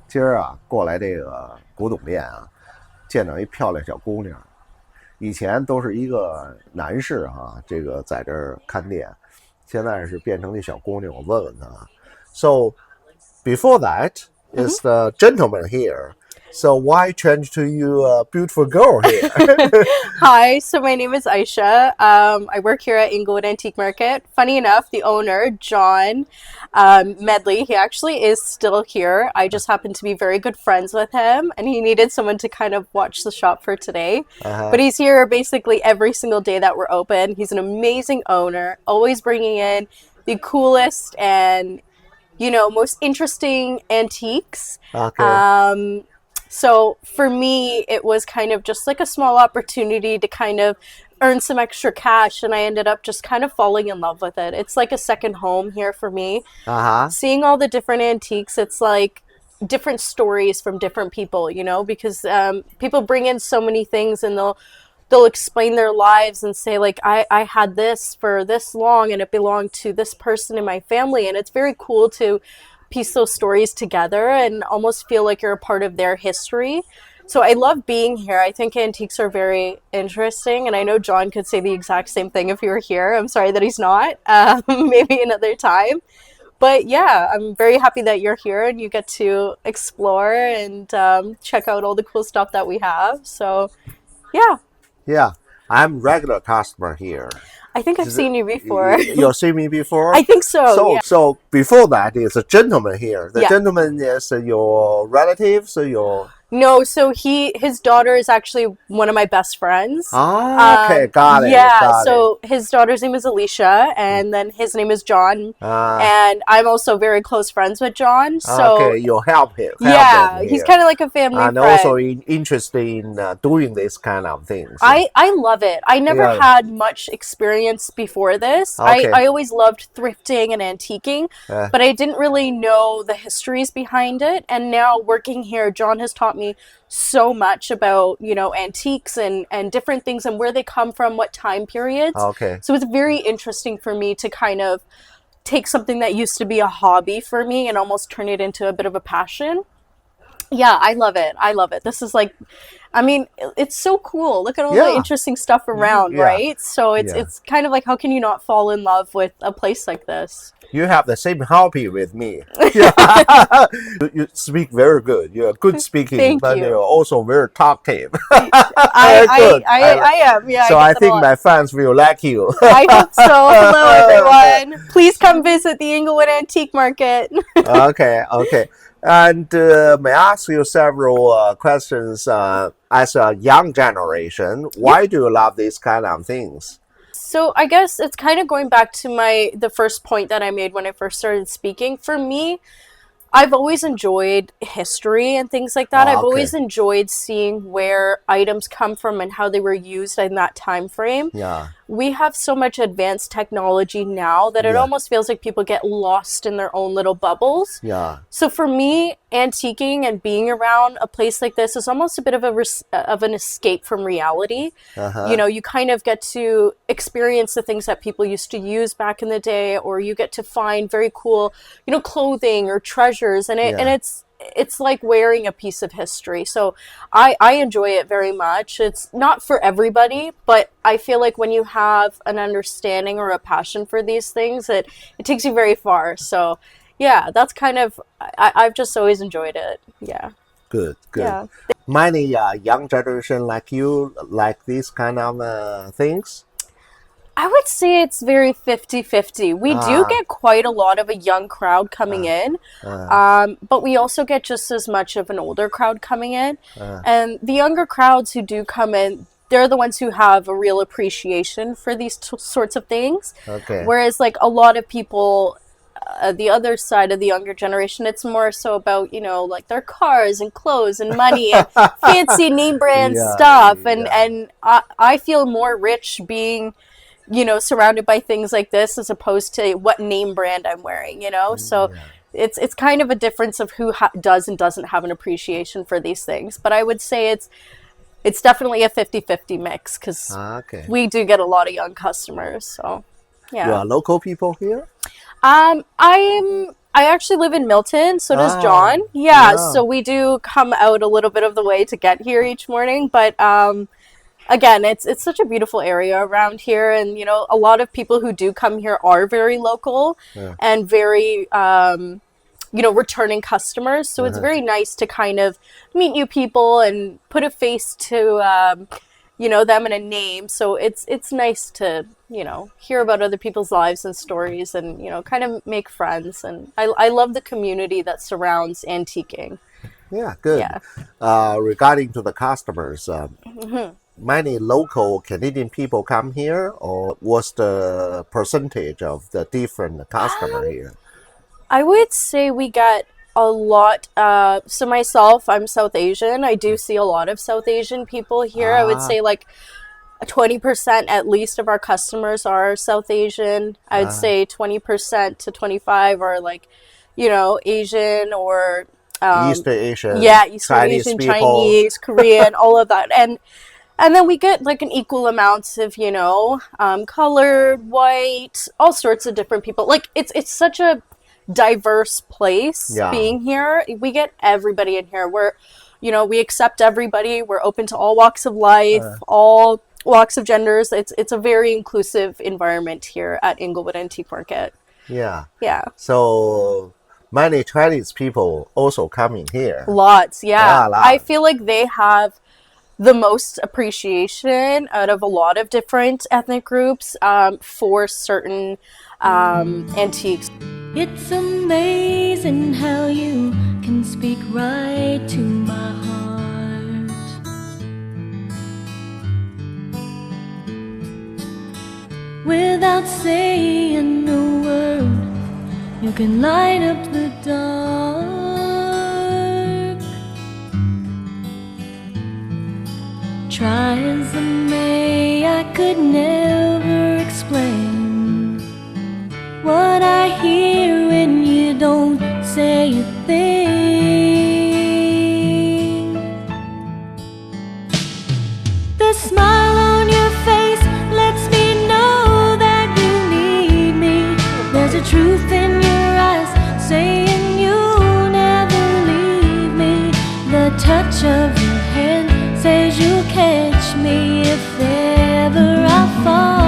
今儿啊，过来这个古董店啊，见到一漂亮小姑娘。以前都是一个男士啊，这个在这儿看店，现在是变成这小姑娘。我问问她。So before that is the gentleman here. So why change to you a beautiful girl here? Hi, so my name is Aisha. I work here at Inglewood Antique Market. Funny enough, the owner, John Medley, he actually is still here. I just happen to be very good friends with him, and he needed someone to kind of watch the shop for today. But he's here basically every single day that we're open. He's an amazing owner, always bringing in the coolest and, most interesting antiques. Okay. So for me, it was kind of just like a small opportunity to kind of earn some extra cash, and I ended up just kind of falling in love with it. It's like a second home here for me. Seeing all the different antiques, it's like different stories from different people, because people bring in so many things, and they'll explain their lives and say, like, I had this for this long and it belonged to this person in my family. And it's very cool to piece those stories together and almost feel like you're a part of their history. So I love being here. I think antiques are very interesting, and I know John could say the exact same thing if he were here. I'm sorry that he's not. Maybe another time. But yeah, I'm very happy that you're here and you get to explore and check out all the cool stuff that we have. So yeah. Yeah, I'm regular customer here. I think I've seen you before. You've seen me before? I think so. So before that is a gentleman here. The Yeah. gentleman is your relatives, your... No, so his daughter is actually one of my best friends. Okay, got it. Yeah, got so his daughter's name is Alicia, and then his name is John. And I'm also very close friends with John. So okay, you help him. Yeah, he's kind of like a family and friend. also interested in doing this kind of things. I love it. I never Yeah. had much experience before this. Okay. I always loved thrifting and antiquing, but I didn't really know the histories behind it. And now working here, John has taught me so much about, antiques and different things and where they come from, what time periods. Okay. So it's very interesting for me to kind of take something that used to be a hobby for me and almost turn it into a bit of a passion. Yeah, I love it. I love it. This is like, it's so cool. Look at all the interesting stuff around, right? So it's kind of like, how can you not fall in love with a place like this? You have the same hobby with me. You speak very good. You're good speaking, Thank but you. you're also very talkative. I am. Yeah. So I get that a think lot. my fans will like you. I hope so. Hello, everyone. Please come visit the Inglewood Antique Market. Okay. And may I ask you several questions as a young generation? Why do you love these kind of things? So I guess it's kind of going back to the first point that I made when I first started speaking. For me, I've always enjoyed history and things like that. I've always enjoyed seeing where items come from and how they were used in that time frame. Yeah. We have so much advanced technology now that it almost feels like people get lost in their own little bubbles. Yeah. So for me, antiquing and being around a place like this is almost a bit of an escape from reality. You kind of get to experience the things that people used to use back in the day, or you get to find very cool, clothing or treasures, and it's like wearing a piece of history. So I enjoy it very much. It's not for everybody, but I feel like when you have an understanding or a passion for these things, it takes you very far. So yeah, that's kind of, I've just always enjoyed it. Yeah. Good. Yeah. Many young generation like you like these kind of things? I would say it's very 50-50. We do get quite a lot of a young crowd coming in, but we also get just as much of an older crowd coming in. And the younger crowds who do come in, they're the ones who have a real appreciation for these sorts of things. Okay. Whereas like a lot of people, the other side of the younger generation, it's more so about, like their cars and clothes and money and fancy name brand stuff. And I feel more rich being surrounded by things like this as opposed to what name brand I'm wearing, So it's kind of a difference of who does and doesn't have an appreciation for these things. But I would say it's definitely a 50-50 mix because we do get a lot of young customers. So yeah. You are local people here? I'm I actually live in Milton, so does John. Yeah. So we do come out a little bit of the way to get here each morning, but again, it's such a beautiful area around here, and you know, a lot of people who do come here are very local and very you know, returning customers. So it's very nice to kind of meet new people and put a face to you know, them and a name. So it's nice to, you know, hear about other people's lives and stories, and you know, kind of make friends. And I love the community that surrounds antiquing. Yeah, good. Yeah. Regarding to the customers, many local Canadian people come here, or what's the percentage of the different customer here? I would say we get a lot. So myself, I'm South Asian. I do see a lot of South Asian people here. I would say like 20% at least of our customers are South Asian. I would say 20% to 25 are like, you know, Asian or Eastern Asian. Yeah, Eastern Chinese Asian, people. Chinese, Korean, all of that. And then we get like an equal amount of, you know, colored, white, all sorts of different people. Like it's such a diverse place being here. We get everybody in here. We're, you know, we accept everybody. We're open to all walks of life, all walks of genders. It's a very inclusive environment here at Inglewood Antique Market. Yeah. Yeah. So many Chinese people also coming here. Lots, yeah. Lots. I feel like they have the most appreciation out of a lot of different ethnic groups for certain antiques. It's amazing how you can speak right to my heart. Without saying a word, you can light up the dark. Try as I may, I could never explain what I hear when you don't say a thing. The smile on your face lets me know that you need me. There's a truth in your eyes saying you'll never leave me. The touch of your hand says you'll catch me if ever I fall.